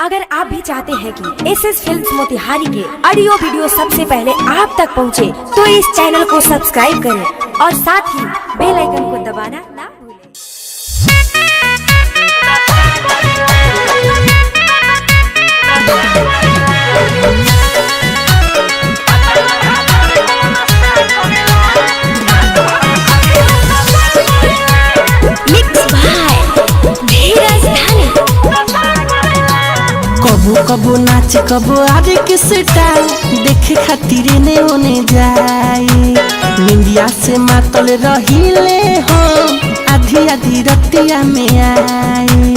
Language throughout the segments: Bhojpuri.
अगर आप भी चाहते हैं कि एसएस फिल्म्स मोतिहारी के ऑडियो वीडियो सबसे पहले आप तक पहुंचे, तो इस चैनल को सब्सक्राइब करें और साथ ही बेल आइकन को दबाना ना भूलें। कबो कबो नाच कबो आरे के स्टाइल देखे खातिर ने ओने जाई। निंदिया से मातल रहिले हम आधी आधी रतिया में आई।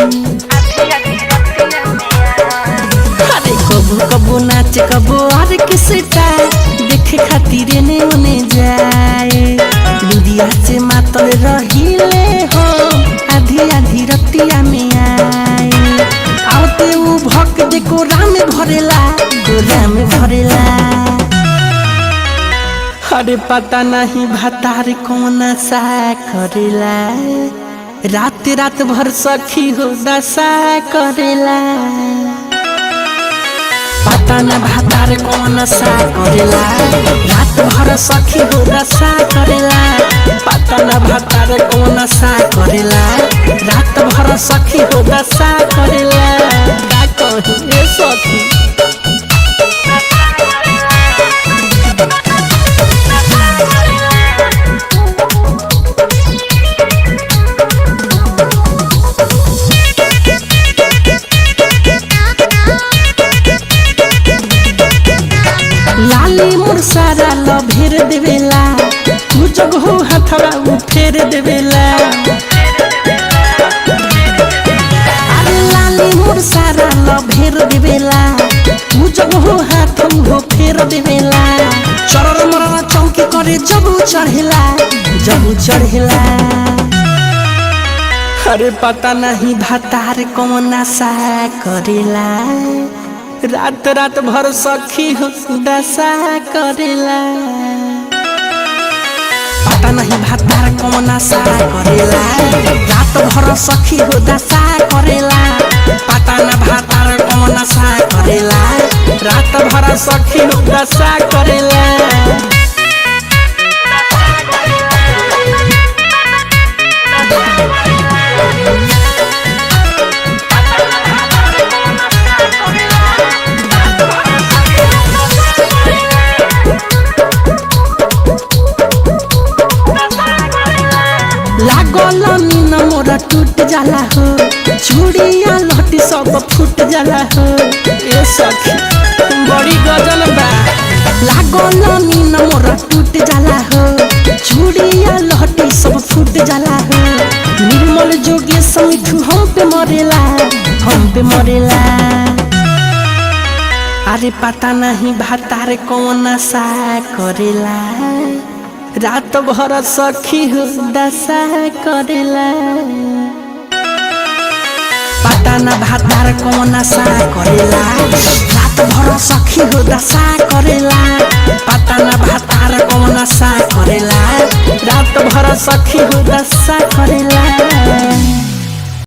अरे कबो कबो नाच कबो आरे के स्टाइल देखे खातिर ने ओने जाई। निंदिया से मातल रहिले हम आधी आधी रतिया में आई। आते उ भक देखो राम भरेला अरे पता नहीं भतार कौन सा करेला। रात रात भर सखी हो दशा करेला। पता न भतार कौन सा करेला। रात भर सखी हो दशा करेला। पता न भतार कौन सा करेला। रात भर सखी हो दशा करेला। का कही ए सखी लाली मोर सारा लभेर देवेला। तू जग हो हथवा उ फेर देवेला। अरे लाली मोर सारा लभेर देवेला। तू जग हो हाथ हो फेर देवेला। चरर मरर चौकी करे जब चढ़ेला। अरे पता नहीं भतार कौन सा करेला। रात रात भर सखी हो दशा करेला। पता नहीं भतार कौन सा करेला। रात भर सखी हो दशा करेला। पता न भतार कौन सा करेला। रात भर सखी हो दशा करेला। लागल मीन मोरा टूट जाला हो। चूड़िया लहटी सब फूट जाला हो। ए सखी बड़ी गजल बा। लागल मीन मोरा टूट जाला हो। चूड़िया लहटी सब फूट जाला हो। निर्मल जोगे समिठू हम पे मरेला। अरे पता नहीं भतार कौन सा करेला। रात भर सखी हो दशा करेला। पता न भतार कौन सा करेला। रात भर सखी हो दशा करेला। पता न भतार कौन सा करेला। रात भर सखी हो दशा करेला।